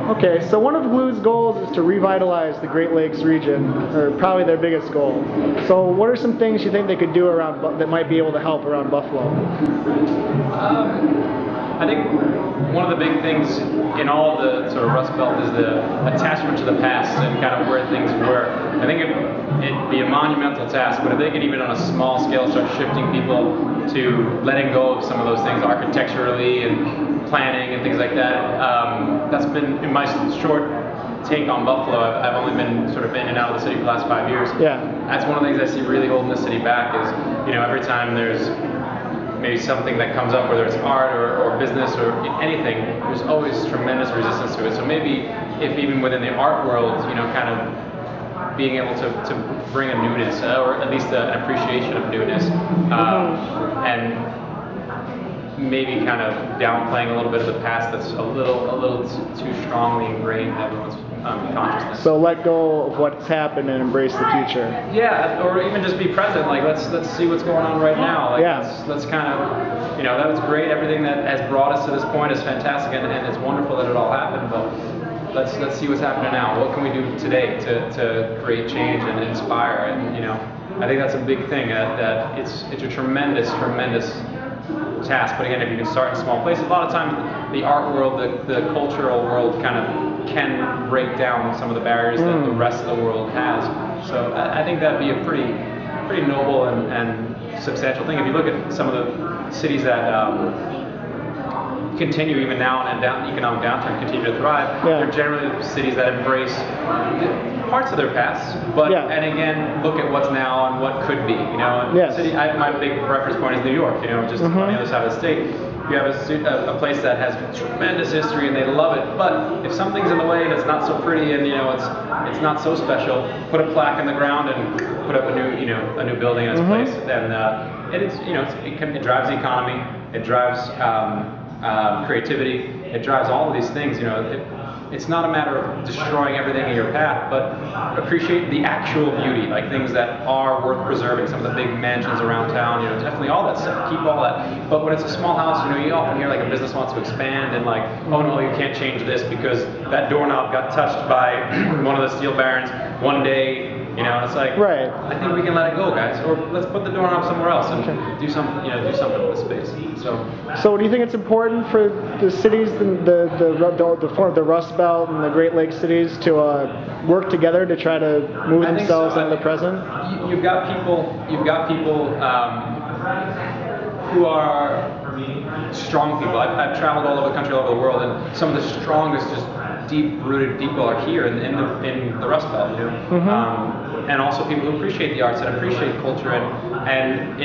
Okay, so one of Glue's goals is to revitalize the Great Lakes region, or probably their biggest goal. So what are some things you think they could do around that might be able to help around Buffalo? I think one of the big things in all of the sort of Rust Belt is the attachment to the past and kind of where things were. I think it'd be a monumental task, but if they could even on a small scale start shifting people to letting go of some of those things architecturally and planning and things like that, that's been, in my short take on Buffalo, I've only been sort of in and out of the city for the last 5 years. Yeah. That's one of the things I see really holding the city back is, every time there's maybe something that comes up, whether it's art or business or anything, there's always tremendous resistance to it. So maybe if even within the art world, kind of being able to bring a newness, or at least an appreciation of newness, and maybe kind of downplaying a little bit of the past that's a little too strongly ingrained in everyone's consciousness. So let go of what's happened and embrace the future. Yeah, or even just be present. Like let's see what's going on right now. Like, yeah. Let's kind of, that was great. Everything that has brought us to this point is fantastic, and it's wonderful that it all happened. But let's see what's happening now. What can we do today to create change and inspire? And I think that's a big thing. That it's a tremendous task. But again, if you can start in small places, a lot of times the art world, the cultural world kind of can break down some of the barriers that the rest of the world has. So I think that'd be a pretty noble and substantial thing. If you look at some of the cities that continue even now in an economic downturn continue to thrive, they're generally cities that embrace parts of their past, but and again look at what's now and what could be. My big reference point is New York. Just on the other side of the state, you have a place that has tremendous history and they love it. But if something's in the way and it's not so pretty and it's not so special, put a plaque in the ground and put up a new building in its place. And it drives the economy. It drives creativity. It drives all of these things. It's not a matter of destroying everything in your path, but appreciate the actual beauty, like things that are worth preserving. Some of the big mansions around town, definitely all that stuff. Keep all that. But when it's a small house, you often hear like a business wants to expand and like, oh no, you can't change this because that doorknob got touched by one of the steel barons one day. It's like, I think we can let it go, guys, or let's put the doorknob somewhere else and do something with the space. So do you think it's important for the cities, the Rust Belt and the Great Lakes cities to work together to try to move themselves into the present? You've got people who are strong people. I've traveled all over the country, all over the world, and some of the strongest, just deep-rooted people are here in the Rust Belt, and also people who appreciate the arts and appreciate culture, and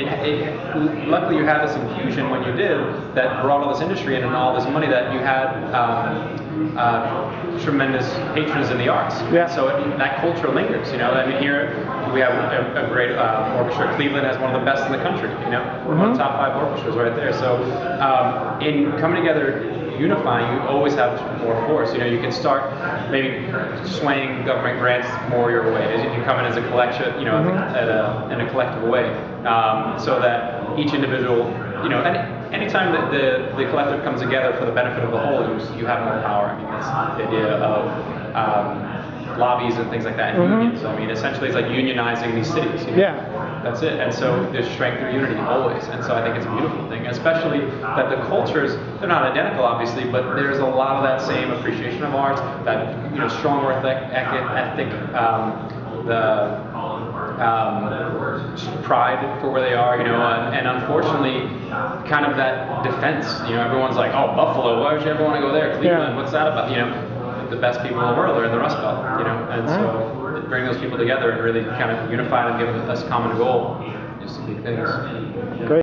luckily you had this infusion when you did that brought all this industry in and all this money that you had tremendous patrons in the arts. So that culture lingers. Here we have a great orchestra. Cleveland has one of the best in the country. One of the top 5 orchestras right there. So in coming together, unifying, you always have more force. You can start maybe swaying government grants more your way as you come in as a collection, in a collective way, so that each individual, and anytime that the collective comes together for the benefit of the whole, you have more power. That's the idea of lobbies and things like that, and unions. Essentially it's like unionizing these cities. That's it. And so there's strength through unity always. And so I think it's a beautiful thing, especially that the cultures, they're not identical obviously, but there's a lot of that same appreciation of arts, that strong work ethic, the pride for where they are, and unfortunately kind of that defense. Everyone's like, oh, Buffalo, why would you ever want to go there? Cleveland, what's that about? The best people in the world are in the Rust Belt, and so bring those people together and really kind of unify them, give us a common goal, just some big things. Great.